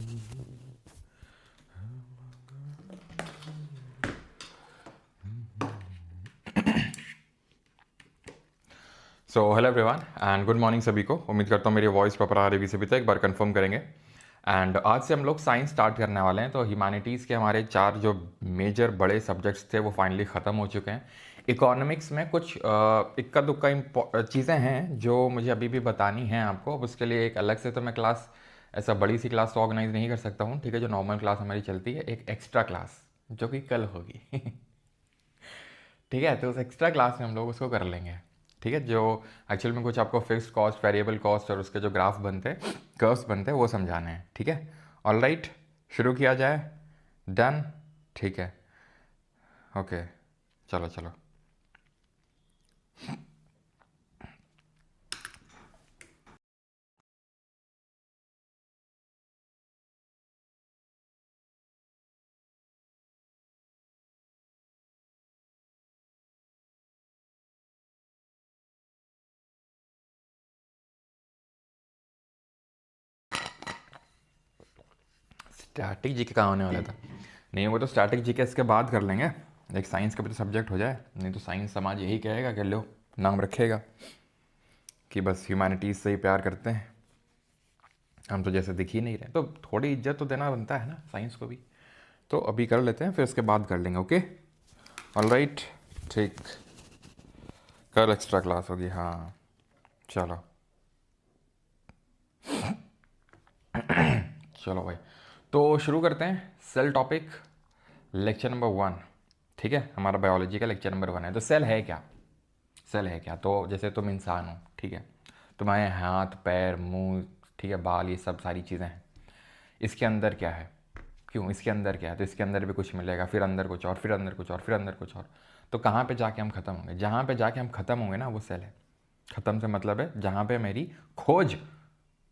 So hello everyone and good morning सभी को। उम्मीद करता हूँ मेरी वॉइस प्रॉपर आ रही सभी तक। एक बार कंफर्म करेंगे। एंड आज से हम लोग साइंस स्टार्ट करने वाले हैं। तो ह्यूमैनिटीज़ के हमारे 4 जो मेजर बड़े सब्जेक्ट्स थे वो फाइनली ख़त्म हो चुके हैं। इकोनॉमिक्स में कुछ इक्का दुक्का चीज़ें हैं जो मुझे अभी भी बतानी हैं आपको। अब उसके लिए एक अलग से तो मैं क्लास, ऐसा बड़ी सी क्लास तो ऑर्गेनाइज नहीं कर सकता हूँ। ठीक है, जो नॉर्मल क्लास हमारी चलती है, एक एक्स्ट्रा क्लास जो कि कल होगी। ठीक है, तो उस एक्स्ट्रा क्लास में हम लोग उसको कर लेंगे। ठीक है, जो एक्चुअल में कुछ आपको फिक्स्ड कॉस्ट, वेरिएबल कॉस्ट और उसके जो ग्राफ बनते हैं, कर्व्स बनते हैं, वो समझाने हैं। ठीक है, ऑल राइट, शुरू किया जाए। डन। ठीक है, ओके, चलो चलो। स्टैटिक जीके कहाँ होने वाला था? नहीं, वो तो स्टैटिक जीके इसके बाद कर लेंगे। एक साइंस का भी तो सब्जेक्ट हो जाए, नहीं तो साइंस समाज यही कहेगा कि लो नाम रखेगा कि बस ह्यूमैनिटीज़ से ही प्यार करते हैं, हम तो जैसे दिख ही नहीं रहे। तो थोड़ी इज्जत तो देना बनता है ना साइंस को भी। तो अभी कर लेते हैं, फिर उसके बाद कर लेंगे। ओके, ऑल राइट, ठीक। कल एक्स्ट्रा क्लास होगी, हाँ। चलो चलो भाई, तो शुरू करते हैं। Cell topic, lecture number 1। ठीक है, हमारा बायोलॉजी का लेक्चर नंबर 1 है। तो सेल है क्या? सेल है क्या? तो जैसे तुम इंसान हो, ठीक है, तुम्हारे हाथ पैर मुंह, ठीक है, बाल, ये सब सारी चीज़ें हैं। इसके अंदर क्या है? क्यों इसके अंदर क्या है? तो इसके अंदर भी कुछ मिलेगा, फिर अंदर कुछ और, फिर अंदर कुछ और, फिर अंदर कुछ और। तो कहाँ पे जाके हम ख़त्म होंगे? जहाँ पे जाके हम ख़त्म होंगे ना, वो सेल है। ख़त्म से मतलब है जहाँ पे मेरी खोज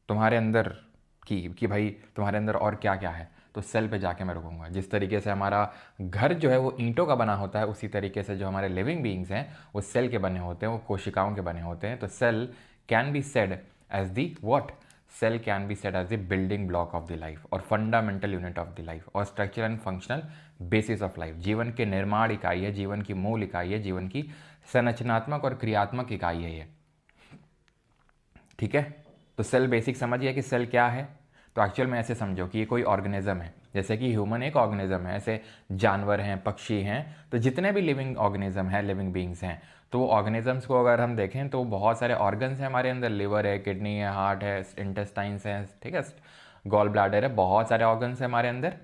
तुम्हारे अंदर कि भाई तुम्हारे अंदर और क्या क्या है, तो सेल पे जाके मैं रुकूंगा। जिस तरीके से हमारा घर जो है वो ईंटों का बना होता है, उसी तरीके से जो हमारे लिविंग बीइंग्स हैं वो सेल के बने होते हैं, वो कोशिकाओं के बने होते हैं। तो cell can be said as the what? Cell can be said as the building block of the life और fundamental unit of the life और structure and functional basis of life. जीवन के निर्माण इकाई है, जीवन की मूल इकाई है, जीवन की संरचनात्मक और क्रियात्मक इकाई है ये। ठीक है, तो सेल बेसिक समझिए कि सेल क्या है। तो एक्चुअल में ऐसे समझो कि ये कोई ऑर्गेनिज्म है, जैसे कि ह्यूमन एक ऑर्गेनिज्म है, ऐसे जानवर हैं, पक्षी हैं। तो जितने भी लिविंग ऑर्गेनिज्म हैं, लिविंग बीइंग्स हैं, तो वो ऑर्गेनिजम्स को अगर हम देखें तो बहुत सारे ऑर्गन्स हैं हमारे अंदर। लिवर है, किडनी है, हार्ट है, इंटेस्टाइन्स हैं, ठीक है, गॉल ब्लैडर है, बहुत सारे ऑर्गन्स हैं हमारे अंदर।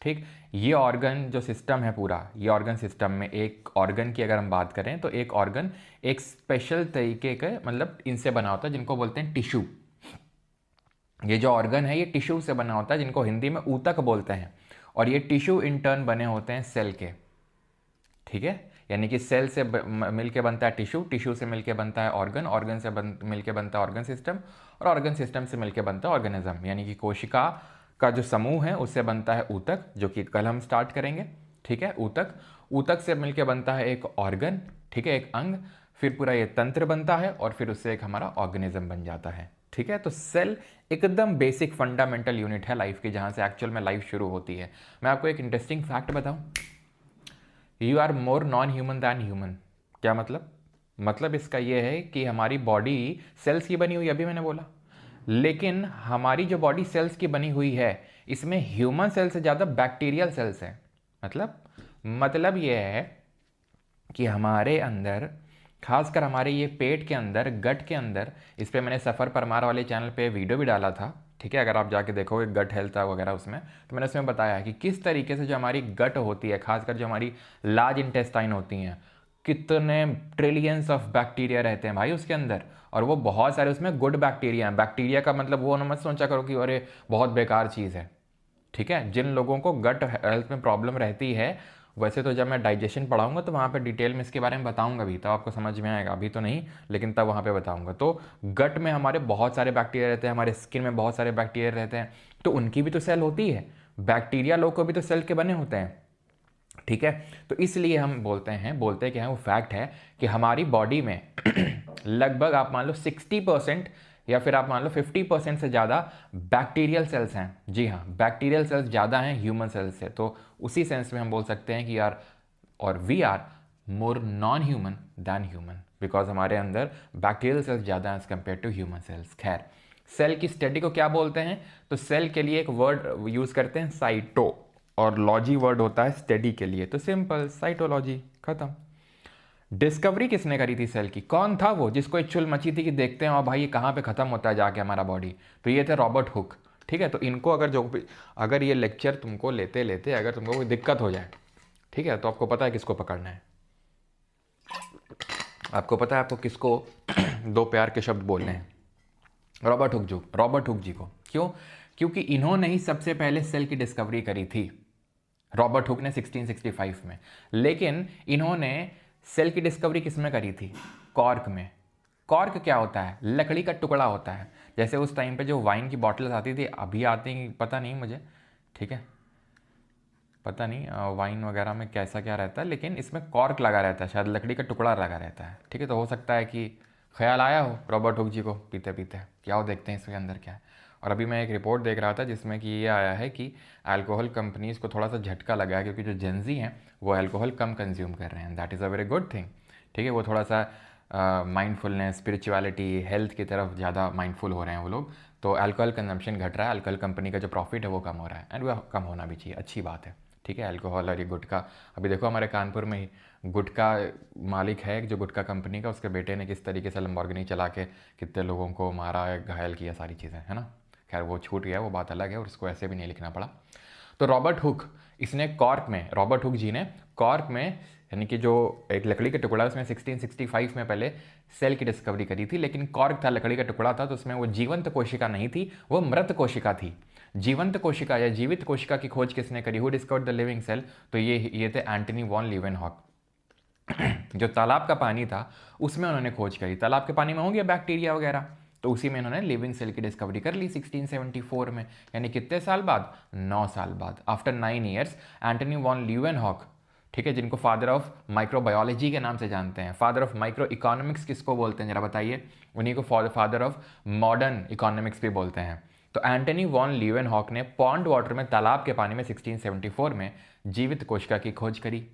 ठीक, ये ऑर्गन जो सिस्टम है पूरा, ये ऑर्गन सिस्टम में एक ऑर्गन की अगर हम बात करें तो एक ऑर्गन एक स्पेशल तरीके के मतलब इनसे बना होता है जिनको बोलते हैं टिश्यू। ये जो ऑर्गन है ये टिश्यू से बना होता है जिनको हिंदी में ऊतक बोलते हैं। और ये टिश्यू इन टर्न बने होते हैं सेल के। ठीक है, यानी कि सेल से मिलके बनता है टिश्यू, टिश्यू से मिलके बनता है ऑर्गन, ऑर्गन से मिलके बनता है ऑर्गन सिस्टम, और ऑर्गन सिस्टम से मिलके बनता है ऑर्गेनिज्म। यानी कि कोशिका का जो समूह है उससे बनता है ऊतक, जो कि कल हम स्टार्ट करेंगे। ठीक है, ऊतक, ऊतक से मिलके बनता है एक ऑर्गन, ठीक है, एक अंग, फिर पूरा ये तंत्र बनता है और फिर उससे एक हमारा ऑर्गेनिज्म बन जाता है। ठीक है, तो सेल एकदम बेसिक फंडामेंटल यूनिट है लाइफ की, जहां से एक्चुअल में लाइफ शुरू होती है। मैं आपको एक इंटरेस्टिंग फैक्ट बताऊं, you are more non human than human. क्या मतलब? मतलब इसका यह है कि हमारी बॉडी सेल्स की बनी हुई, अभी मैंने बोला, लेकिन हमारी जो बॉडी सेल्स की बनी हुई है इसमें ह्यूमन सेल से ज़्यादा बैक्टीरियल सेल्स हैं। मतलब यह है कि हमारे अंदर, खासकर हमारे ये पेट के अंदर, गट के अंदर, इस पर मैंने सफ़र परमार वाले चैनल पे वीडियो भी डाला था। ठीक है, अगर आप जाके देखोगे गट हेल्थ वगैरह उसमें, तो मैंने उसमें बताया कि किस तरीके से जो हमारी गट होती है, खासकर जो हमारी लार्ज इंटेस्टाइन होती हैं, कितने ट्रिलियंस ऑफ बैक्टीरिया रहते हैं भाई उसके अंदर। और वो बहुत सारे उसमें गुड बैक्टीरिया हैं। बैक्टीरिया का मतलब वो ना मत सोचा करो कि अरे बहुत बेकार चीज़ है। ठीक है, जिन लोगों को गट हेल्थ में प्रॉब्लम रहती है, वैसे तो जब मैं डाइजेशन पढ़ाऊंगा तो वहाँ पे डिटेल में इसके बारे में बताऊंगा भी, तब आपको समझ में आएगा, अभी तो नहीं, लेकिन तब वहाँ पे बताऊंगा। तो गट में हमारे बहुत सारे बैक्टीरिया रहते हैं, हमारे स्किन में बहुत सारे बैक्टीरिया रहते हैं, तो उनकी भी तो सेल होती है। बैक्टीरिया लोग को भी तो सेल के बने होते हैं। ठीक है, तो इसलिए हम बोलते हैं कि हाँ, वो फैक्ट है कि हमारी बॉडी में लगभग आप मान लो 60% या फिर आप मान लो 50% से ज़्यादा बैक्टीरियल सेल्स हैं। जी हाँ, बैक्टीरियल सेल्स ज़्यादा हैं ह्यूमन सेल्स से। तो उसी सेंस में हम बोल सकते हैं कि यार, और we are more non human than human, because हमारे अंदर बैक्टीरियल सेल्स ज़्यादा हैं as compare to human cells. खैर, सेल की स्टडी को क्या बोलते हैं? तो सेल के लिए एक वर्ड यूज़ करते हैं साइटो, और लॉजी वर्ड होता है स्टडी के लिए। तो सिंपल, साइटोलॉजी, खत्म। डिस्कवरी किसने करी थी सेल की? कौन था वो जिसको एक चुल मची थी कि देखते हैं और भाई ये कहाँ पे ख़त्म होता है जाके हमारा बॉडी? तो ये थे रॉबर्ट हुक। ठीक है, तो इनको अगर ये लेक्चर तुमको लेते लेते अगर तुमको कोई दिक्कत हो जाए, ठीक है, तो आपको पता है किसको पकड़ना है, आपको पता है आपको किसको दो प्यार के शब्द बोलने हैं। रॉबर्ट हुक जी को। क्यों? क्योंकि इन्होंने ही सबसे पहले सेल की डिस्कवरी करी थी, रॉबर्ट हुक ने 1665 में। लेकिन इन्होंने सेल की डिस्कवरी किस में करी थी? कॉर्क में। कॉर्क क्या होता है? लकड़ी का टुकड़ा होता है। जैसे उस टाइम पे जो वाइन की बॉटल्स आती थी, अभी आती हैं पता नहीं मुझे, ठीक है, पता नहीं वाइन वगैरह में कैसा क्या रहता है, लेकिन इसमें कॉर्क लगा रहता है, शायद लकड़ी का टुकड़ा लगा रहता है। ठीक है, तो हो सकता है कि ख्याल आया हो रॉबर्ट हुक जी को पीते पीते, क्या हो देखते हैं इसके अंदर क्या है। और अभी मैं एक रिपोर्ट देख रहा था जिसमें कि ये आया है कि अल्कोहल कंपनीज़ को थोड़ा सा झटका लगा है, क्योंकि जो जेंजी हैं वो अल्कोहल कम कंज्यूम कर रहे हैं। That is a very good thing. ठीक है, वो थोड़ा सा माइंडफुलनेस, स्पिरिचुअलिटी, हेल्थ की तरफ ज़्यादा माइंडफुल हो रहे हैं वो लोग। तो अल्कोहल कंजम्पशन घट रहा है, अल्कोहल कंपनी का जो प्रॉफिट है वो कम हो रहा है, एंड वो कम होना भी चाहिए, अच्छी बात है। ठीक है, अल्कोहल और ये गुटखा, अभी देखो हमारे कानपुर में ही गुटखा मालिक है जो गुटखा कंपनी का, उसके बेटे ने किस तरीके से लंबोर्गिनी चला के कितने लोगों को मारा है, घायल किया, सारी चीज़ें, है ना। खैर वो छूट गया, वो बात अलग है, और उसको ऐसे भी नहीं लिखना पड़ा। तो रॉबर्ट हुक, इसने कॉर्क में, रॉबर्ट हुक जी ने कॉर्क में, यानी कि जो एक लकड़ी का टुकड़ा, उसमें 1665 में पहले सेल की डिस्कवरी करी थी। लेकिन कॉर्क था, लकड़ी का टुकड़ा था, तो उसमें वो जीवंत कोशिका नहीं थी, वो मृत कोशिका थी। जीवंत कोशिका या जीवित कोशिका की खोज किसने करी? Who discovered the living cell? तो ये थे एंटनी वॉन लीवेनहॉक। जो तालाब का पानी था उसमें उन्होंने खोज करी। तालाब के पानी में होंगे बैक्टीरिया वगैरह, तो उसी में इन्होंने लिविंग सेल की डिस्कवरी कर ली 1674 में। यानी कितने साल बाद? 9 साल बाद। After 9 years Antonie van Leeuwenhoek, ठीक है, जिनको फादर ऑफ माइक्रोबायोलॉजी के नाम से जानते हैं, फादर ऑफ माइक्रो इकोनॉमिक्स किसको बोलते हैं जरा बताइए? उन्हीं को फादर ऑफ मॉडर्न इकोनॉमिक्स भी बोलते हैं। तो एंटनी वॉन लीवेनहॉक ने पॉन्ड वाटर में, तालाब के पानी में 1674 में जीवित कोशिका की खोज करी।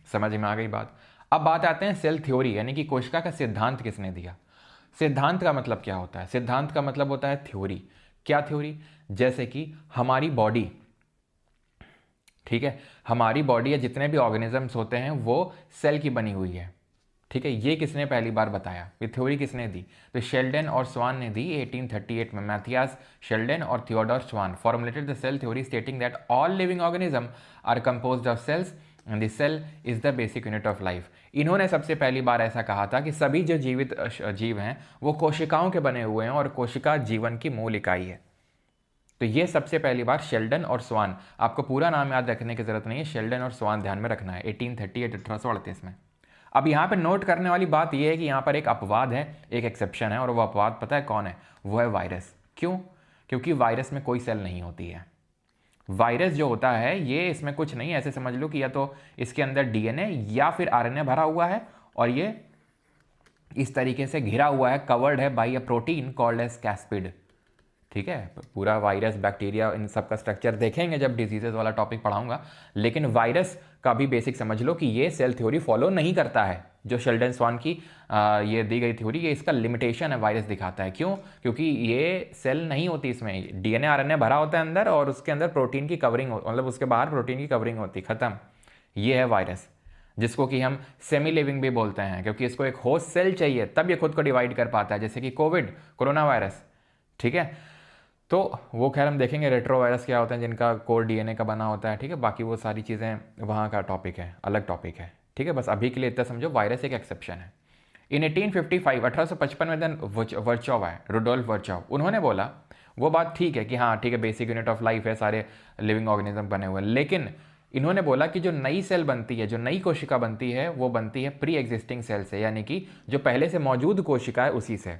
समझ में आ गई बात। अब बात आते हैं सेल थ्योरी, यानी कि कोशिका का सिद्धांत किसने दिया। सिद्धांत का मतलब क्या होता है? सिद्धांत का मतलब होता है थ्योरी। क्या थ्योरी? जैसे कि हमारी बॉडी, ठीक है, हमारी बॉडी या जितने भी ऑर्गेनिजम्स होते हैं वो सेल की बनी हुई है। ठीक है, ये किसने पहली बार बताया? ये थ्योरी किसने दी? तो शेल्डन और स्वान ने दी 1838 में। मैथियास शेल्डन और Theodor Schwann formulated the cell theory stating that all living organism are composed of cells and the cell is the basic unit of life. इन्होंने सबसे पहली बार ऐसा कहा था कि सभी जो जीवित जीव हैं वो कोशिकाओं के बने हुए हैं और कोशिका जीवन की मूल इकाई है। तो ये सबसे पहली बार शेल्डन और स्वान, आपको पूरा नाम याद रखने की जरूरत नहीं है, शेल्डन और स्वान ध्यान में रखना है, 1838 1838 में। अब यहाँ पे नोट करने वाली बात यह है कि यहाँ पर एक अपवाद है, एक एक्सेप्शन है, और वो अपवाद पता है कौन है? वो है वायरस। क्यों? क्योंकि वायरस में कोई सेल नहीं होती है। वायरस जो होता है ये, इसमें कुछ नहीं, ऐसे समझ लो कि या तो इसके अंदर डीएनए या फिर आरएनए भरा हुआ है, और ये इस तरीके से घिरा हुआ है, कवर्ड है by a protein called as capsid. ठीक है, पूरा वायरस, बैक्टीरिया, इन सब का स्ट्रक्चर देखेंगे जब डिजीजेज वाला टॉपिक पढ़ाऊंगा। लेकिन वायरस का भी बेसिक समझ लो कि ये सेल थ्योरी फॉलो नहीं करता है। जो शेल्डन स्वान की ये दी गई थ्योरी, ये इसका लिमिटेशन है, वायरस दिखाता है। क्यों? क्योंकि ये सेल नहीं होती, इसमें डीएनए आरएनए भरा होता है अंदर, और उसके अंदर प्रोटीन की कवरिंग, मतलब उसके बाहर प्रोटीन की कवरिंग होती, खत्म। ये है वायरस, जिसको कि हम सेमी लिविंग भी बोलते हैं, क्योंकि इसको एक होस्ट सेल चाहिए तब ये खुद को डिवाइड कर पाता है, जैसे कि कोविड, कोरोना वायरस। ठीक है, तो वो खैर हम देखेंगे रेट्रो वायरस क्या होते हैं, जिनका कोर डीएनए का बना होता है। ठीक है, बाकी वो सारी चीज़ें वहाँ का टॉपिक है, अलग टॉपिक है। ठीक है, बस अभी के लिए इतना समझो, वायरस एक एक्सेप्शन है। इन 1855 1855 में देन वर्चोव आए, रुडोल्फ वर्चोव। उन्होंने बोला, वो बात ठीक है कि हाँ ठीक है, बेसिक यूनिट ऑफ लाइफ है, सारे लिविंग ऑर्गेनिज्म बने हुए हैं, लेकिन इन्होंने बोला कि जो नई सेल बनती है, जो नई कोशिका बनती है, वो बनती है प्री एग्जिस्टिंग सेल से, यानी कि जो पहले से मौजूद कोशिका है उसी से।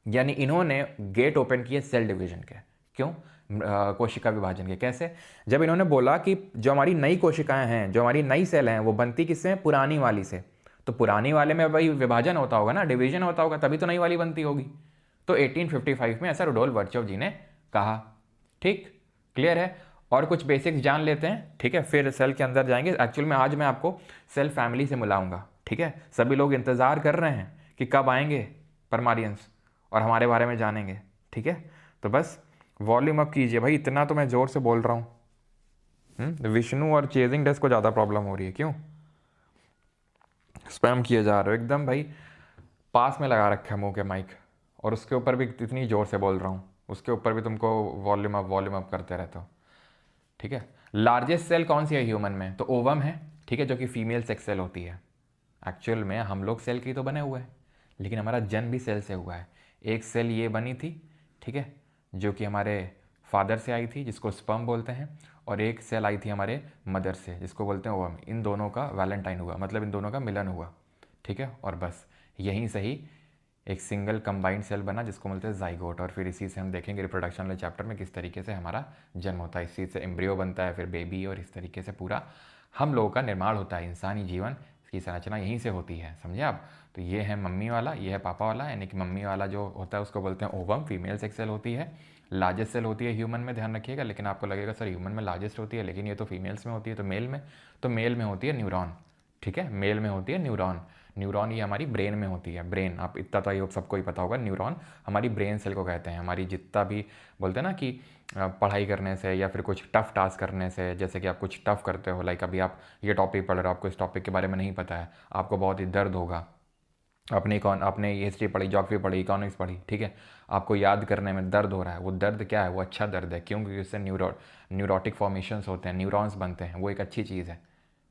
यानी इन्होंने गेट ओपन किए सेल डिवीजन के। क्यों? कोशिका विभाजन के। कैसे? जब इन्होंने बोला कि जो हमारी नई कोशिकाएं हैं, जो हमारी नई सेल हैं, वो बनती किससे? पुरानी वाली से। तो पुरानी वाले में भाई विभाजन होता होगा ना, डिवीजन होता होगा, तभी तो नई वाली बनती होगी। तो 1855 में ऐसा रुडोल्फ वर्चोव जी ने कहा। ठीक, क्लियर है। और कुछ बेसिक्स जान लेते हैं, ठीक है, फिर सेल के अंदर जाएंगे। एक्चुअल में आज मैं आपको सेल फैमिली से मिलाऊंगा, ठीक है। सभी लोग इंतज़ार कर रहे हैं कि कब आएंगे परमारियंस और हमारे बारे में जानेंगे, ठीक है। तो बस वॉल्यूम अप कीजिए भाई, इतना तो मैं ज़ोर से बोल रहा हूँ। विष्णु और चेजिंग डेस्क को ज़्यादा प्रॉब्लम हो रही है, क्यों स्पैम किए जा रहे हो एकदम भाई, पास में लगा रखा है मुंह के माइक, और उसके ऊपर भी इतनी ज़ोर से बोल रहा हूँ, उसके ऊपर भी तुमको वॉल्यूम अप करते रहते हो, ठीक है। लार्जेस्ट सेल कौन सी है ह्यूमन में? तो ओवम है, ठीक है, जो कि फीमेल सेक्स सेल होती है। एक्चुअल में हम लोग सेल के ही तो बने हुए हैं, लेकिन हमारा जन्म भी सेल से हुआ है। एक सेल ये बनी थी, ठीक है, जो कि हमारे फादर से आई थी, जिसको स्पर्म बोलते हैं, और एक सेल आई थी हमारे मदर से, जिसको बोलते हैं ओवम। इन दोनों का वैलेंटाइन हुआ, मतलब इन दोनों का मिलन हुआ, ठीक है। और बस यहीं से ही एक सिंगल कंबाइंड सेल बना, जिसको बोलते हैं जाइगोट। और फिर इसी से हम देखेंगे रिप्रोडक्शन वाले चैप्टर में किस तरीके से हमारा जन्म होता है। इसी से एम्ब्रियो बनता है, फिर बेबी, और इस तरीके से पूरा हम लोगों का निर्माण होता है। इंसानी जीवन की संरचना यहीं से होती है, समझे आप। तो ये है मम्मी वाला, ये है पापा वाला, यानी कि मम्मी वाला जो होता है उसको बोलते हैं ओवम, फीमेल सेक्स सेल होती है। लार्जेस्ट सेल होती है ह्यूमन में, ध्यान रखिएगा। लेकिन आपको लगेगा सर ह्यूमन में लार्जेस्ट होती है, लेकिन ये तो फीमेल्स में होती है। तो मेल में होती है न्यूरॉन, ठीक है, मेल में होती है न्यूरॉन। न्यूरॉन ये हमारी ब्रेन में होती है। ब्रेन, आप इतना तो ये सबको ही पता होगा, न्यूरॉन हमारी ब्रेन सेल को कहते हैं। हमारी जितना भी बोलते हैं ना कि पढ़ाई करने से या फिर कुछ टफ टास्क करने से, जैसे कि आप कुछ टफ करते हो, लाइक अभी आप ये टॉपिक पढ़ रहे हो, आपको इस टॉपिक के बारे में नहीं पता है, आपको बहुत ही दर्द होगा। आपने हिस्ट्री पढ़ी, ज्योग्राफी पढ़ी, इकोनॉमिक्स पढ़ी, ठीक है, आपको याद करने में दर्द हो रहा है। वो दर्द क्या है? वो अच्छा दर्द है, क्यों? क्योंकि उससे न्यूरोटिक फॉर्मेशंस होते हैं, न्यूरॉन्स बनते हैं, वो एक अच्छी चीज़ है,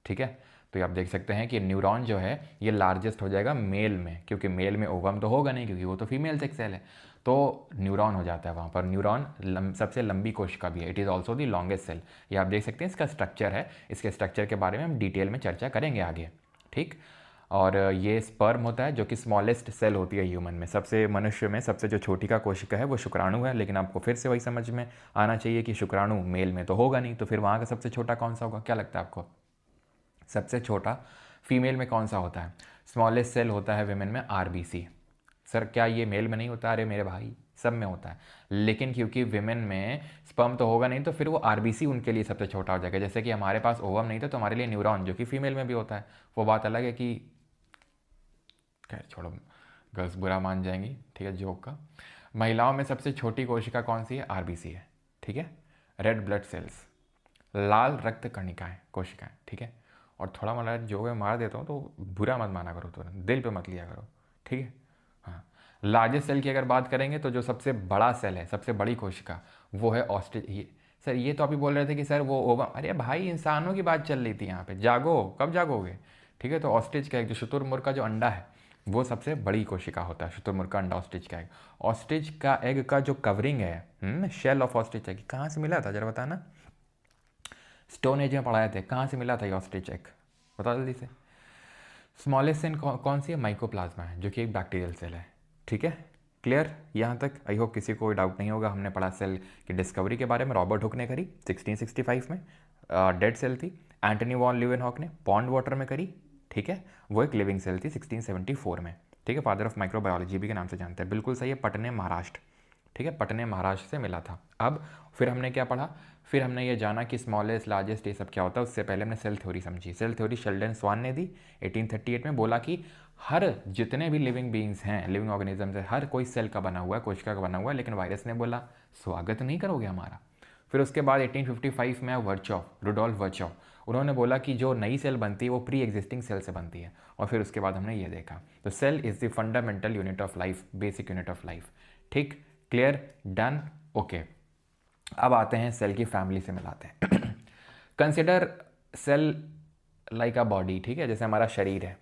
ठीक है। तो ये आप देख सकते हैं कि न्यूरॉन जो है ये लार्जेस्ट हो जाएगा मेल में, क्योंकि मेल में ओवम तो होगा नहीं, क्योंकि वो तो फीमेल सेक्स सेल है। तो न्यूरॉन हो जाता है वहाँ पर। न्यूरॉन सबसे लंबी कोशिका भी है, it is also the longest cell. ये आप देख सकते हैं, इसका स्ट्रक्चर है। इसके स्ट्रक्चर के बारे में हम डिटेल में चर्चा करेंगे आगे, ठीक। और ये स्पर्म होता है, जो कि स्मॉलेस्ट सेल होती है ह्यूमन में। सबसे मनुष्य में सबसे जो छोटी का कोशिका है वो शुक्राणु है। लेकिन आपको फिर से वही समझ में आना चाहिए कि शुक्राणु मेल में तो होगा नहीं, तो फिर वहाँ का सबसे छोटा कौन सा होगा? क्या लगता है आपको सबसे छोटा फीमेल में कौन सा होता है? स्मॉलेस्ट सेल होता है विमेन में आरबीसी। सर क्या ये मेल में नहीं होता? अरे मेरे भाई, सब में होता है। लेकिन क्योंकि विमेन में स्पर्म तो होगा नहीं, तो फिर वो आरबीसी उनके लिए सबसे छोटा हो जाएगा। जैसे कि हमारे पास ओवम नहीं था, तो हमारे लिए न्यूरॉन, जो कि फीमेल में भी होता है, वो बात अलग है कि खैर छोड़ो, गर्ल्स बुरा मान जाएंगी, ठीक है, जोक का। महिलाओं में सबसे छोटी कोशिका कौन सी है? आरबीसी है, ठीक है। रेड ब्लड सेल्स, लाल रक्त कणिकाएं, कोशिकाएं, ठीक है। और थोड़ा मला जो मैं मार देता हूँ तो बुरा मत माना करो, तुरंत दिल पे मत लिया करो, ठीक है। हाँ, लार्जेस्ट सेल की अगर बात करेंगे तो जो सबसे बड़ा सेल है, सबसे बड़ी कोशिका, वो है ऑस्ट्रिच। ये सर ये तो अभी बोल रहे थे कि सर वो ओवम, अरे भाई इंसानों की बात चल रही थी यहाँ पे, जागो, कब जागोगे, ठीक है। तो ऑस्ट्रिच का एक जो शुतुरमुर्ग का जो अंडा है, वो सबसे बड़ी कोशिका होता है। शुतुरमुर्ग का अंडा, ऑस्ट्रिच का एग। ऑस्ट्रिच का एग का जो कवरिंग है, शेल ऑफ ऑस्ट्रिच एग, कहाँ से मिला था जरा बताना। स्टोन एज में पढ़ाए थे, कहाँ से मिला था ये ऑस्ट्रिच एग, बता जल्दी से। स्मॉलेस्ट सेल कौन सी है? माइकोप्लाज्मा है, जो कि एक बैक्टीरियल सेल है, ठीक है। क्लियर यहाँ तक? आई होप किसी को कोई डाउट नहीं होगा। हमने पढ़ा सेल की डिस्कवरी के बारे में, रॉबर्ट हुक ने करी 1665 में, डेड सेल थी। एंटनी वॉन ल्यूवेनहॉक ने पॉन्ड वाटर में करी, ठीक है, वो एक लिविंग सेल थी 1674 में, ठीक है। फादर ऑफ माइक्रोबायोलॉजी भी के नाम से जानते हैं, बिल्कुल सही है, पटने महाराष्ट्र, ठीक है, पटने महाराष्ट्र से मिला था। अब फिर हमने क्या पढ़ा? फिर हमने ये जाना कि स्मॉलेस्ट, लार्जेस्ट, ये सब क्या होता है। उससे पहले हमने सेल थ्योरी समझी। सेल थ्योरी शेल्डन स्वान ने दी 1838 में। बोला कि हर जितने भी लिविंग बीइंग्स हैं, लिविंग ऑर्गेनिजम्स है, हर कोई सेल का बना हुआ है, कोशिका का बना हुआ है। लेकिन वायरस ने बोला स्वागत नहीं करोगे हमारा। फिर उसके बाद 1855 में वर्चॉव, रुडोल्फ वर्चॉव, उन्होंने बोला कि जो नई सेल बनती है वो प्री एग्जिस्टिंग सेल से बनती है। और फिर उसके बाद हमने ये देखा, तो cell is the fundamental unit of life, basic unit of life, ठीक, क्लियर, डन, ओके। अब आते हैं सेल की फैमिली से मिलाते हैं। Consider cell like a body, ठीक है, जैसे हमारा शरीर है,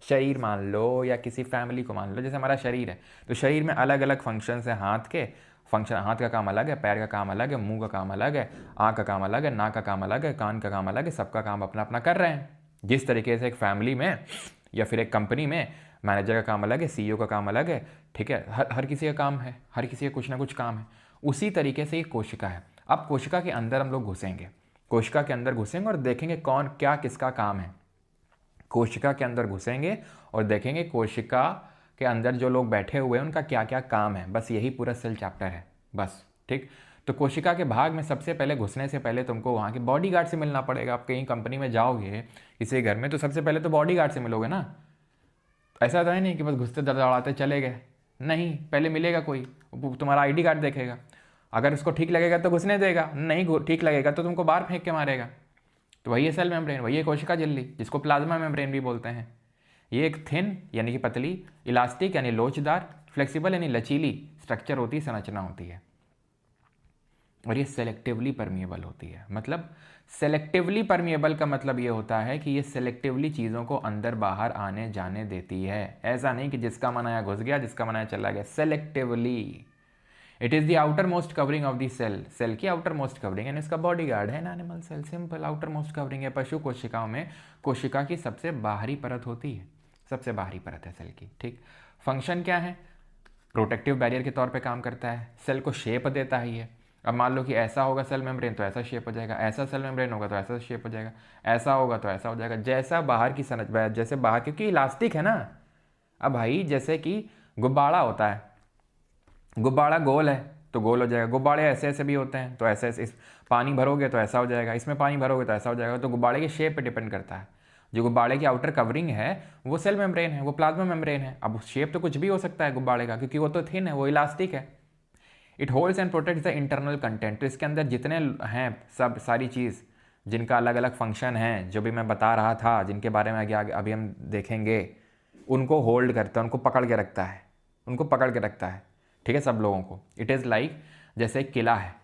शरीर मान लो, या किसी फैमिली को मान लो, जैसे हमारा शरीर है, तो शरीर में अलग अलग फंक्शंस हैं। हाथ के फंक्शन, हाथ का काम अलग है, पैर का काम अलग है, मुंह का काम अलग है, आँख का काम अलग है, नाक का काम अलग है, कान का काम अलग है, सबका काम अपना अपना कर रहे हैं। जिस तरीके से एक फैमिली में या फिर एक कंपनी में मैनेजर का काम अलग है, सीईओ का काम अलग है, ठीक है, हर किसी का काम है, हर किसी का कुछ ना कुछ काम है। उसी तरीके से ये कोशिका है। अब कोशिका के अंदर हम लोग घुसेंगे, कोशिका के अंदर घुसेंगे और देखेंगे कौन क्या किसका काम है। कोशिका के अंदर घुसेंगे और देखेंगे कोशिका के अंदर जो लोग बैठे हुए हैं उनका क्या क्या काम है, बस यही पूरा सेल चैप्टर है बस। ठीक, तो कोशिका के भाग में सबसे पहले घुसने से पहले तुमको वहाँ के बॉडीगार्ड से मिलना पड़ेगा। आप कहीं कंपनी में जाओगे किसी घर में तो सबसे पहले तो बॉडीगार्ड से मिलोगे ना। ऐसा तो है नहीं कि बस घुसते दड़ाते चले गए, नहीं, पहले मिलेगा कोई, तुम्हारा आईडी कार्ड देखेगा, अगर उसको ठीक लगेगा तो घुसने देगा, नहीं ठीक लगेगा तो तुमको बाहर फेंक के मारेगा। तो वही है सेल मेम्ब्रेन, वही है कोशिका झिल्ली, जिसको प्लाज्मा मेम्ब्रेन भी बोलते हैं। ये एक थिन यानी कि पतली, इलास्टिक यानी लोचदार, फ्लेक्सिबल यानी लचीली स्ट्रक्चर होती है, संरचना होती है, और ये सेलेक्टिवली परमिएबल होती है। मतलब सेलेक्टिवली परमिएबल का मतलब ये होता है कि ये सेलेक्टिवली चीज़ों को अंदर बाहर आने जाने देती है। ऐसा नहीं कि जिसका मन आया घुस गया, जिसका मन आया चला गया, selectively. It is the outermost covering of the cell, cell की आउटर मोस्ट कवरिंग यानी इसका बॉडी गार्ड है। Animal cell simple outermost covering है। पशु कोशिकाओं में कोशिका की सबसे बाहरी परत होती है, सबसे बाहरी परत है सेल की। ठीक, फंक्शन क्या है? प्रोटेक्टिव बैरियर के तौर पे काम करता है, सेल को शेप देता है ये। अब मान लो कि ऐसा होगा सेल मेम्ब्रेन तो ऐसा शेप हो जाएगा, ऐसा सेल मेम्ब्रेन होगा तो ऐसा शेप हो जाएगा, ऐसा होगा तो ऐसा हो जाएगा, जैसा बाहर की संरचना, जैसे बाहर, क्योंकि इलास्टिक है ना। अब भाई जैसे कि गुब्बारा होता है, गुब्बारा गोल है तो गोल हो जाएगा, गुब्बारे ऐसे ऐसे भी होते हैं तो ऐसे ऐसे, इस पानी भरोगे तो ऐसा हो जाएगा, इसमें पानी भरोगे तो ऐसा हो जाएगा। तो गुब्बारे के शेप पे डिपेंड करता है। जो गुब्बारे की आउटर कवरिंग है वो सेल मेम्ब्रेन है, वो प्लाज्मा मेम्ब्रेन है। अब शेप तो कुछ भी हो सकता है गुब्बारे का, क्योंकि वो तो थिन है, वो इलास्टिक है। It holds and protects the internal content. तो इसके अंदर जितने हैं सब सारी चीज़ जिनका अलग अलग फंक्शन है, जो भी मैं बता रहा था, जिनके बारे में आगे अभी हम देखेंगे, उनको होल्ड करता है, उनको पकड़ के रखता है, उनको पकड़ के रखता है। ठीक है, सब लोगों को। इट इज़ लाइक जैसे एक किला है,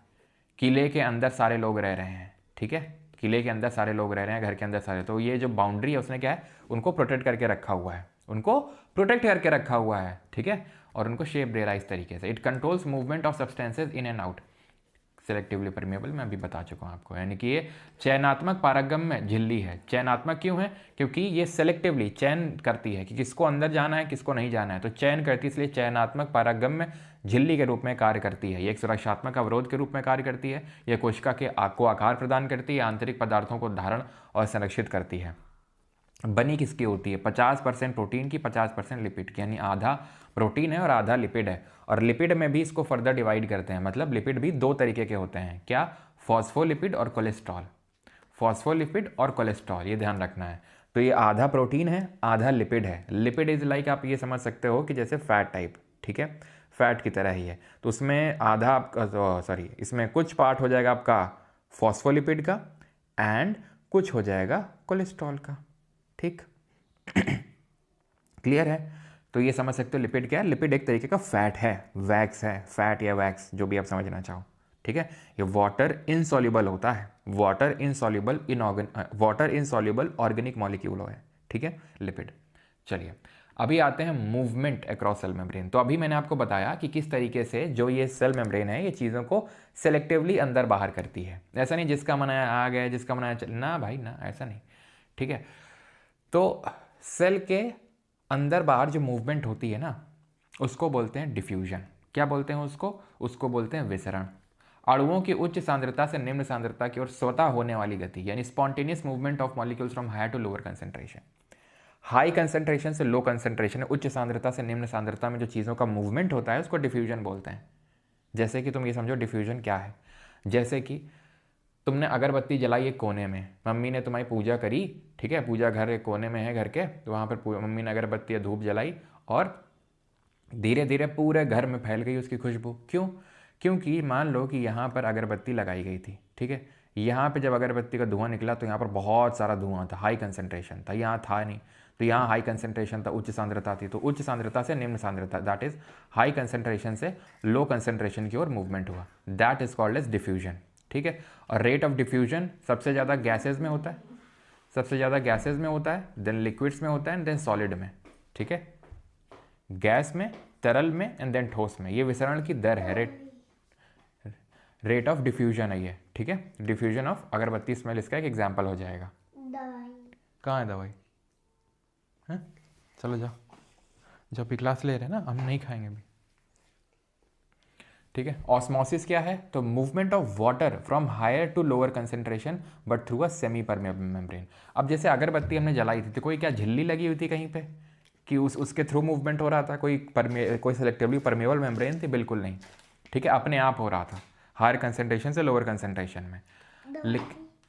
किले के अंदर सारे लोग रह रहे हैं। ठीक है, किले के अंदर सारे लोग रह रहे हैं, घर के अंदर सारे, तो ये जो बाउंड्री है उसने क्या है, उनको प्रोटेक्ट करके रखा हुआ है, उनको प्रोटेक्ट करके रखा हुआ है। ठीक है, और उनको शेप दे रहा है इस तरीके से। It controls movement of substances in and out. Selectively permeable मैं अभी बता चुका हूँ आपको, यानी कि ये चयनात्मक पारगम्य झिल्ली है। चयनात्मक क्यों है? क्योंकि ये सेलेक्टिवली चयन करती है कि किसको अंदर जाना है, किसको नहीं जाना है, तो चयन करती है, इसलिए चयनात्मक पारगम्य झिल्ली के रूप में कार्य करती है। ये एक सुरक्षात्मक अवरोध के रूप में कार्य करती है। यह कोशिका के को आकार प्रदान करती है, आंतरिक पदार्थों को धारण और संरक्षित करती है। बनी किसकी होती है? 50% प्रोटीन की, 50% लिपिड की, यानी आधा प्रोटीन है और आधा लिपिड है। और लिपिड में भी इसको फर्दर डिवाइड करते हैं, मतलब लिपिड भी दो तरीके के होते हैं। क्या? फॉस्फोलिपिड और कोलेस्ट्रॉल। फॉस्फोलिपिड और कोलेस्ट्रॉल, ये ध्यान रखना है। तो ये आधा प्रोटीन है, आधा लिपिड है। लिपिड इज लाइक, आप ये समझ सकते हो कि जैसे फैट टाइप। ठीक है, फैट की तरह ही है। तो उसमें आधा आपका, सॉरी, इसमें कुछ पार्ट हो जाएगा आपका फॉस्फोलिपिड का एंड कुछ हो जाएगा कोलेस्ट्रॉल का। ठीक, क्लियर है? तो ये समझ सकते हो लिपिड क्या है। लिपिड एक तरीके का फैट है, वैक्स है, फैट या वैक्स जो भी आप समझना चाहो। ठीक है, ये वाटर इनसॉल्युबल होता है, वाटर इनसॉल्युबल ऑर्गेनिक मॉलिक्यूल है। ठीक है, लिपिड। चलिए अभी आते हैं मूवमेंट अक्रॉस सेल मेम्ब्रेन। तो अभी मैंने आपको बताया कि किस तरीके से जो ये सेल मेम्ब्रेन है ये चीज़ों को सेलेक्टिवली अंदर बाहर करती है। ऐसा नहीं जिसका मन आया आ गया, जिसका मन आया ना भाई ना, ऐसा नहीं। ठीक है, तो सेल के अंदर बाहर जो मूवमेंट होती है ना, उसको बोलते हैं डिफ्यूजन। क्या बोलते हैं उसको? उसको बोलते हैं विसरण। अणुओं की उच्च सांद्रता से निम्न सांद्रता की ओर स्वतः होने वाली गति, यानी spontaneous movement of molecules from higher to lower concentration. High concentration से लो कंसेंट्रेशन, उच्च सांद्रता से निम्न सांद्रता में जो चीज़ों का मूवमेंट होता है उसको डिफ्यूजन बोलते हैं। जैसे कि तुम ये समझो डिफ्यूजन क्या है। जैसे कि तुमने अगरबत्ती जलाई एक कोने में, मम्मी ने तुम्हारी पूजा करी। ठीक है, पूजा घर एक कोने में है घर के, तो वहाँ पर मम्मी ने अगरबत्ती या धूप जलाई और धीरे धीरे पूरे घर में फैल गई उसकी खुशबू। क्यों? क्योंकि मान लो कि यहाँ पर अगरबत्ती लगाई गई थी। ठीक है, यहाँ पे जब अगरबत्ती का धुआं निकला तो यहाँ पर बहुत सारा धुआं था, हाई कंसंट्रेशन था। यहाँ था नहीं, तो यहाँ हाई कंसंट्रेशन था, उच्च सांद्रता थी। तो उच्च सांद्रता से निम्न सांद्रता, दैट इज हाई कंसंट्रेशन से लो कंसंट्रेशन की ओर मूवमेंट हुआ, that is called as diffusion. ठीक है, और रेट ऑफ डिफ्यूजन सबसे ज़्यादा गैसेज में होता है, सबसे ज़्यादा गैसेज में होता है, देन लिक्विड्स में होता है एंड देन सॉलिड में। ठीक है, गैस में, तरल में एंड देन ठोस में। ये विसरण की दर है, रेट ऑफ डिफ्यूजन है ये। ठीक है, डिफ्यूजन ऑफ अगरबत्ती स्मेल इसका एक एग्जाम्पल हो जाएगा। कहाँ है दवाई? है, चलो जाओ, जब भी क्लास ले रहे हैं ना, हम नहीं खाएंगे अभी। ठीक है। ऑस्मोसिस क्या है? तो movement of water from higher to lower concentration but through a semipermeable membrane. अब जैसे अगरबत्ती हमने जलाई थी तो कोई क्या झिल्ली लगी हुई थी कहीं पे कि उसके थ्रू मूवमेंट हो रहा था? कोई सेलेक्टिवली परमेबल मेम्ब्रेन थी? बिल्कुल नहीं। ठीक है, अपने आप हो रहा था हायर कंसेंट्रेशन से लोअर कंसेंट्रेशन में।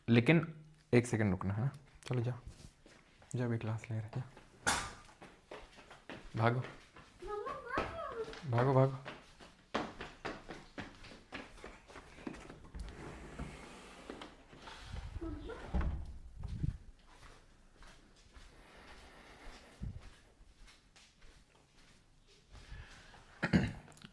लेकिन एक सेकेंड रुकना है ना, चलो जाओ जाओ भी क्लास ले रहे, भागो भागो भागो।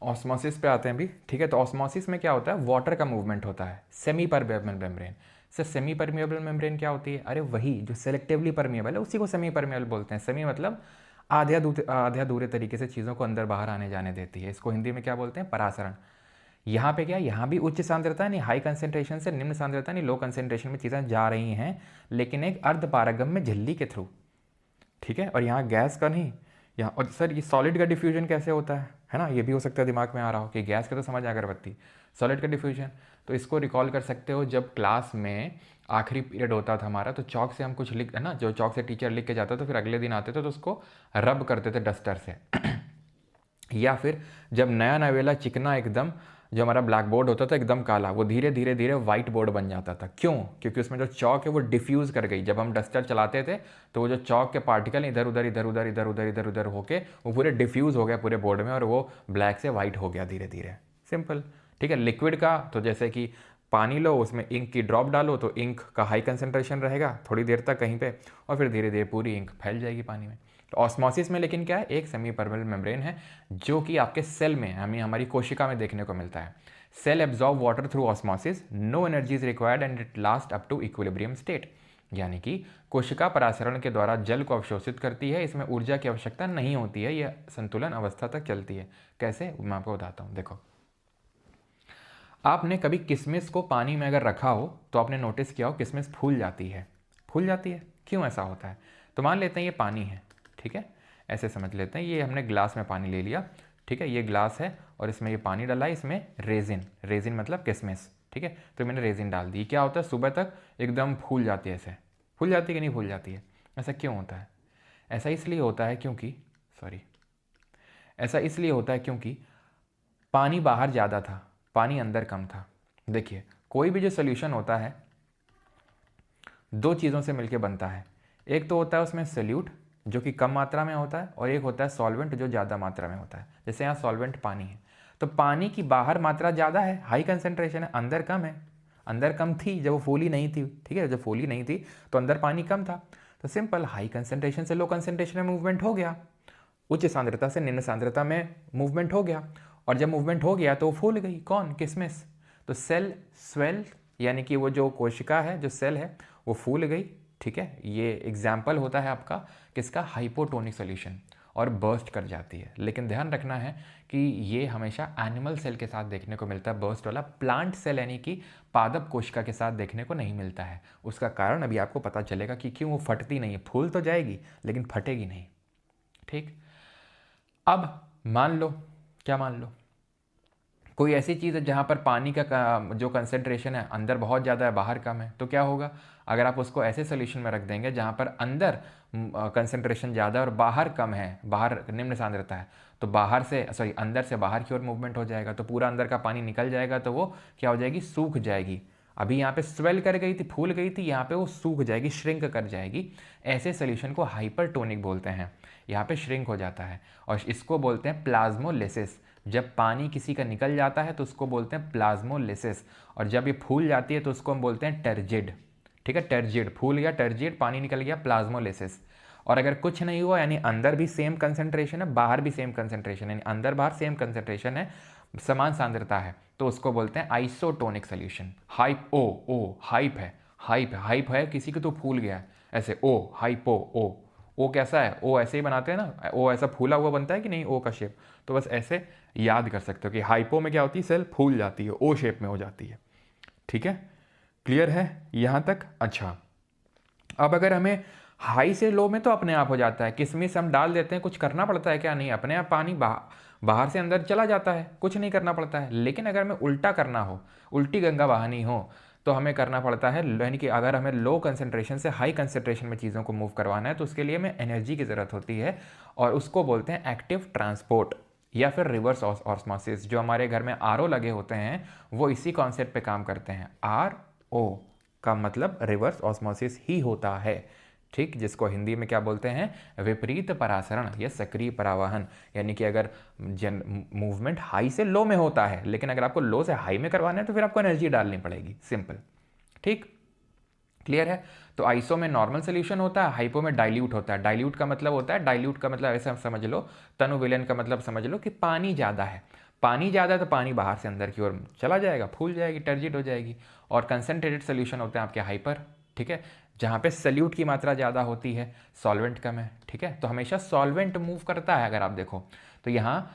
ऑस्मोसिस पे आते हैं भी, ठीक है। तो ऑस्मोसिस में क्या होता है? वाटर का मूवमेंट होता है सेमी परमेबल मेम्ब्रेन से। सेमी परमेबल मेम्ब्रेन क्या होती है? अरे वही जो सेलेक्टिवली परमेबल है उसी को सेमी परमेबल बोलते हैं। सेमी मतलब आधा अधूरे तरीके से चीज़ों को अंदर बाहर आने जाने देती है। इसको हिंदी में क्या बोलते हैं? परासरण। यहाँ पे क्या, यहाँ भी उच्च सांद्रता यानी हाई कंसेंट्रेशन से निम्न सांद्रता यानी लो कंसेंट्रेशन में चीज़ें जा रही हैं, लेकिन एक अर्ध पारगम्य झिल्ली के थ्रू। ठीक है, और यहाँ गैस का नहीं, यहाँ। और सर ये सॉलिड का डिफ्यूजन कैसे होता है ना? ये भी हो सकता है दिमाग में आ रहा हो कि गैस का तो समझ अगरबत्ती, सॉलिड का डिफ्यूजन। तो इसको रिकॉल कर सकते हो, जब क्लास में आखिरी पीरियड होता था हमारा तो चौक से हम कुछ लिख, है ना, जो चौक से टीचर लिख के जाता तो फिर अगले दिन आते थे तो उसको रब करते थे डस्टर से या फिर जब नया नवेला चिकना एकदम, जो हमारा ब्लैक बोर्ड होता था एकदम काला, वो धीरे धीरे धीरे वाइट बोर्ड बन जाता था। क्यों? क्योंकि उसमें जो चौक है वो डिफ्यूज़ कर गई। जब हम डस्टर चलाते थे तो वो जो चौक के पार्टिकल इधर उधर इधर उधर इधर उधर इधर उधर होके वो पूरे डिफ्यूज़ हो गया पूरे बोर्ड में और वो ब्लैक से वाइट हो गया धीरे धीरे। सिंपल। ठीक है। लिक्विड का तो जैसे कि पानी लो, उसमें इंक की ड्रॉप डालो तो इंक का हाई कंसेंट्रेशन रहेगा थोड़ी देर तक कहीं पे, और फिर धीरे धीरे पूरी इंक फैल जाएगी पानी में। तो ऑस्मोसिस में लेकिन क्या है? एक सेमी परमेबल मेम्ब्रेन है जो कि आपके सेल में, हमारी कोशिका में देखने को मिलता है। Cell absorb water through osmosis, no energy is required and it last up to equilibrium state. यानी कि कोशिका परासरण के द्वारा जल को अवशोषित करती है, इसमें ऊर्जा की आवश्यकता नहीं होती है, यह संतुलन अवस्था तक चलती है। कैसे? मैं आपको बताता हूँ। देखो, आपने कभी किशमिश को पानी में अगर रखा हो तो आपने नोटिस किया हो किशमिश फूल जाती है। फूल जाती है, क्यों ऐसा होता है? तो मान लेते हैं ये पानी है, ठीक है, ऐसे समझ लेते हैं ये हमने ग्लास में पानी ले लिया, ठीक है, ये ग्लास है और इसमें ये पानी डाला है, इसमें रेजिन, रेजिन मतलब किशमिश, ठीक है। तो मैंने रेजिन डाल दी, क्या होता है? सुबह तक एकदम फूल जाती है। ऐसे फूल जाती है कि नहीं फूल जाती है? ऐसा क्यों होता है? ऐसा इसलिए होता है क्योंकि ऐसा इसलिए होता है क्योंकि पानी बाहर ज़्यादा था, पानी अंदर कम था। देखिए, कोई भी जो सोल्यूशन होता है दो चीज़ों से मिलकर बनता है। एक तो होता है उसमें सोल्यूट जो कि कम मात्रा में होता है, और एक होता है सॉल्वेंट जो ज़्यादा मात्रा में होता है। जैसे यहाँ सॉल्वेंट पानी है, तो पानी की बाहर मात्रा ज़्यादा है, हाई कंसेंट्रेशन है, अंदर कम है। अंदर कम थी जब वो फूली नहीं थी, ठीक है, जब फूली नहीं थी तो अंदर पानी कम था। तो सिंपल, हाई कंसेंट्रेशन से लो कंसेंट्रेशन में मूवमेंट हो गया, उच्च सांद्रता से निम्न सांद्रता में मूवमेंट हो गया, और जब मूवमेंट हो गया तो वो फूल गई। कौन? किशमिश। तो सेल स्वेल, यानी कि वो जो कोशिका है, जो सेल है, वो फूल गई। ठीक है, ये एग्जाम्पल होता है आपका किसका? हाइपोटोनिक सोल्यूशन, और बर्स्ट कर जाती है। लेकिन ध्यान रखना है कि ये हमेशा एनिमल सेल के साथ देखने को मिलता है बर्स्ट वाला, प्लांट सेल यानी कि पादप कोशिका के साथ देखने को नहीं मिलता है। उसका कारण अभी आपको पता चलेगा कि क्यों वो फटती नहीं है। फूल तो जाएगी लेकिन फटेगी नहीं। ठीक। अब मान लो, क्या मान लो, कोई ऐसी चीज़ है जहाँ पर पानी का जो कंसेंट्रेशन है अंदर बहुत ज़्यादा है, बाहर कम है, तो क्या होगा? अगर आप उसको ऐसे सोल्यूशन में रख देंगे जहाँ पर अंदर कंसेंट्रेशन ज़्यादा और बाहर कम है, बाहर निम्न सांद्रता है, तो बाहर से अंदर से बाहर की ओर मूवमेंट हो जाएगा, तो पूरा अंदर का पानी निकल जाएगा, तो वो क्या हो जाएगी? सूख जाएगी। अभी यहाँ पे स्वेल कर गई थी, फूल गई थी, यहाँ पे वो सूख जाएगी, श्रिंक कर जाएगी। ऐसे सोल्यूशन को हाइपरटोनिक बोलते हैं। यहाँ पे श्रिंक हो जाता है, और इसको बोलते हैं प्लाज्मोलिसिस। जब पानी किसी का निकल जाता है तो उसको बोलते हैं प्लाज्मोलिसिस, और जब ये फूल जाती है तो उसको हम बोलते हैं टर्जिड। ठीक है, टर्जिड, फूल गया, टर्जिड, पानी निकल गया, प्लाज्मोलिसिस। और अगर कुछ नहीं हुआ, यानी अंदर भी सेम कंसेंट्रेशन है, बाहर भी सेम कंसेंट्रेशन है, अंदर बाहर सेम कंसेंट्रेशन है, समान सांद्रता है, तो उसको बोलते हैं आइसोटोनिक सोल्यूशन। हाइप ओ हाइप है, हाइप है किसी को तो फूल गया है, ऐसे ओ, हाइपो ओ कैसा है? ओ ऐसे ही बनाते हैं ना, ओ ऐसा फूला हुआ बनता है कि नहीं, ओ का शेप। तो बस ऐसे याद कर सकते हो कि हाइपो में क्या होती है? सेल फूल जाती है, ओ शेप में हो जाती है। ठीक है, क्लियर है यहाँ तक? अच्छा, अब अगर हमें हाई से लो में तो अपने आप हो जाता है, किशमिश हम डाल देते हैं, कुछ करना पड़ता है क्या? नहीं, अपने आप पानी बाहर से अंदर चला जाता है, कुछ नहीं करना पड़ता है। लेकिन अगर हमें उल्टा करना हो, उल्टी गंगा बहानी हो, तो हमें करना पड़ता है, यानी कि अगर हमें लो कंसंट्रेशन से हाई कंसंट्रेशन में चीज़ों को मूव करवाना है तो उसके लिए हमें एनर्जी की ज़रूरत होती है, और उसको बोलते हैं एक्टिव ट्रांसपोर्ट या फिर रिवर्स ऑस्मोसिस। जो हमारे घर में आरओ लगे होते हैं वो इसी कॉन्सेप्ट पे काम करते हैं। आर ओ का मतलब रिवर्स ऑस्मोसिस ही होता है, ठीक, जिसको हिंदी में क्या बोलते हैं? विपरीत परासरण या सक्रिय परावहन। यानी कि अगर मूवमेंट हाई से लो में होता है, लेकिन अगर आपको लो से हाई में करवाना है तो फिर आपको एनर्जी डालनी पड़ेगी, सिंपल। ठीक, क्लियर है? तो आइसो में नॉर्मल सोल्यूशन होता है, हाइपो में डाइल्यूट होता है। डाइल्यूट का मतलब होता है, डाइल्यूट का मतलब ऐसे समझ लो, तनु विलयन का मतलब समझ लो कि पानी ज़्यादा है। पानी ज़्यादा है तो पानी बाहर से अंदर की ओर चला जाएगा, फूल जाएगी, टर्जिट हो जाएगी। और कंसनट्रेटेड सोल्यूशन होते हैं आपके हाइपर, ठीक है, जहाँ पे सल्यूट की मात्रा ज़्यादा होती है, सॉल्वेंट कम है, ठीक है। तो हमेशा सॉल्वेंट मूव करता है। अगर आप देखो तो यहाँ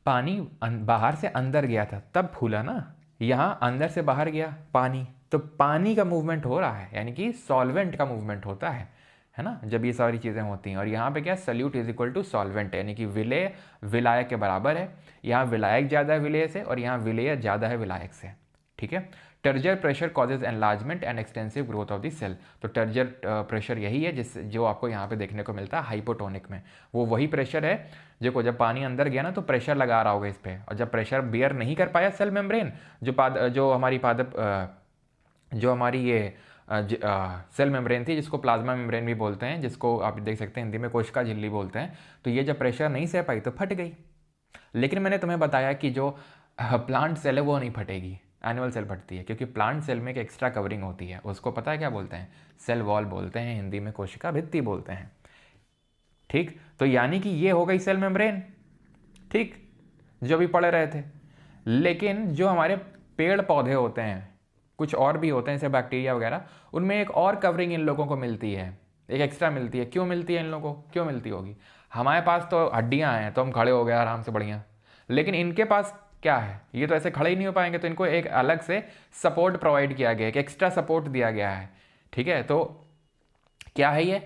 पानी बाहर से अंदर गया था तब फूला ना, यहाँ अंदर से बाहर गया पानी, तो पानी का मूवमेंट हो रहा है, यानी कि सॉल्वेंट का मूवमेंट होता है ना, जब ये सारी चीज़ें होती हैं। और यहाँ पे क्या, solute is equal to solvent, यानी कि विलेय विलायक के बराबर है। यहाँ विलायक ज़्यादा है विलेय से, और यहाँ विलेय ज़्यादा है विलायक से, ठीक है। Turgor pressure causes enlargement and extensive growth of the cell. तो टर्जर प्रेशर यही है जो आपको यहाँ पे देखने को मिलता है हाइपोटोनिक में। वो वही प्रेशर है जो जब पानी अंदर गया ना तो प्रेशर लगा रहा होगा इस पर, और जब प्रेशर बियर नहीं कर पाया सेल मेम्ब्रेन, जो हमारी ये सेल मेम्ब्रेन थी, जिसको प्लाज्मा मेम्ब्रेन भी बोलते हैं, जिसको आप देख सकते हैं हिंदी में कोशिका झिल्ली बोलते हैं, तो ये जब प्रेशर नहीं सह पाई तो फट गई। लेकिन मैंने तुम्हें बताया कि जो प्लांट सेल है वो नहीं फटेगी, एनिमल सेल फटती है, क्योंकि प्लांट सेल में एक एक्स्ट्रा कवरिंग होती है, उसको पता है क्या बोलते हैं? सेल वॉल बोलते हैं, हिंदी में कोशिका भित्ति बोलते हैं, ठीक। तो यानी कि ये हो गई सेल मेम्ब्रेन, ठीक, जो भी पढ़ रहे थे। लेकिन जो हमारे पेड़ पौधे होते हैं, कुछ और भी होते हैं जैसे बैक्टीरिया वगैरह, उनमें एक और कवरिंग इन लोगों को मिलती है, एक एक्स्ट्रा मिलती है। क्यों मिलती है इन लोगों को, क्यों मिलती होगी? हमारे पास तो हड्डियां हैं तो हम खड़े हो गए आराम से बढ़िया, लेकिन इनके पास क्या है, ये तो ऐसे खड़े ही नहीं हो पाएंगे, तो इनको एक अलग से सपोर्ट प्रोवाइड किया गया है, एक एक्स्ट्रा सपोर्ट दिया गया है, ठीक है। तो क्या है ये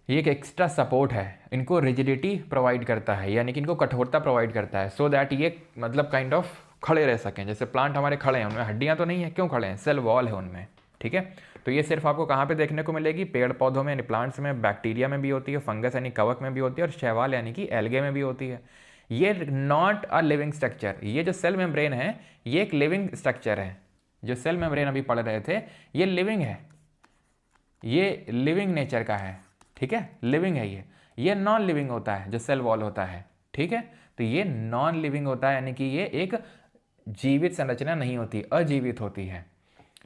एक एक्स्ट्रा सपोर्ट है, इनको रिजिडिटी प्रोवाइड करता है, यानी कि इनको कठोरता प्रोवाइड करता है, सो दैट ये मतलब काइंड ऑफ खड़े रह सकें। जैसे प्लांट हमारे खड़े हैं, उनमें हड्डियां तो नहीं है, क्यों खड़े हैं? सेल वॉल है उनमें, ठीक है। तो ये सिर्फ आपको कहाँ पे देखने को मिलेगी? पेड़ पौधों में, यानी प्लांट्स में, बैक्टीरिया में भी होती है, फंगस यानी कवक में भी होती है, और शैवाल यानी कि एल्गे में भी होती है। ये नॉट अ लिविंग स्ट्रक्चर, ये जो सेल मेम्ब्रेन है ये एक लिविंग स्ट्रक्चर है। जो सेल मेम्ब्रेन अभी पढ़ रहे थे ये लिविंग है, ये लिविंग नेचर का है, ठीक है, लिविंग है ये नॉन लिविंग होता है जो सेल वॉल होता है, ठीक है। तो ये नॉन लिविंग होता है, यानी कि ये एक जीवित संरचना नहीं होती, अजीवित होती है,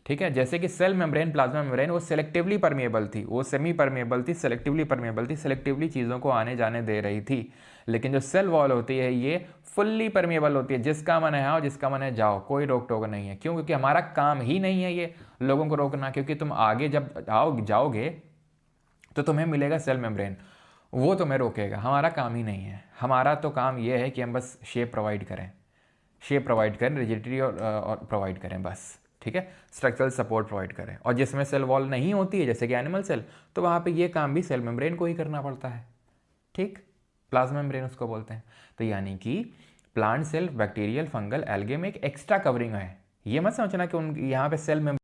ठीक है। जैसे कि सेल मेम्ब्रेन, प्लाज्मा मेम्ब्रेन, वो सेलेक्टिवली परमेबल थी, वो सेमी परमेबल थी, सेलेक्टिवली परमेबल थी, सेलेक्टिवली चीज़ों को आने जाने दे रही थी। लेकिन जो सेल वॉल होती है ये फुल्ली परमेबल होती है, जिसका मन है आओ, जिसका मन है जाओ, कोई रोक टोक नहीं है। क्यों? क्योंकि हमारा काम ही नहीं है ये लोगों को रोकना, क्योंकि तुम आगे जब जाओगे तो तुम्हें मिलेगा सेल मेम्ब्रेन, वो तुम्हें रोकेगा, हमारा काम ही नहीं है। हमारा तो काम ये है कि हम बस शेप प्रोवाइड करें, रिजिडिटी और प्रोवाइड करें बस, ठीक है, स्ट्रक्चरल सपोर्ट प्रोवाइड करें। और जिसमें सेल वॉल नहीं होती है जैसे कि एनिमल सेल, तो वहाँ पे ये काम भी सेल मेम्ब्रेन को ही करना पड़ता है, ठीक, प्लाज्मा मेम्ब्रेन उसको बोलते हैं। तो यानी कि plant cell, bacterial, fungal, algae में एक एक्स्ट्रा कवरिंग है। ये मत समझना कि उन यहाँ पे सेल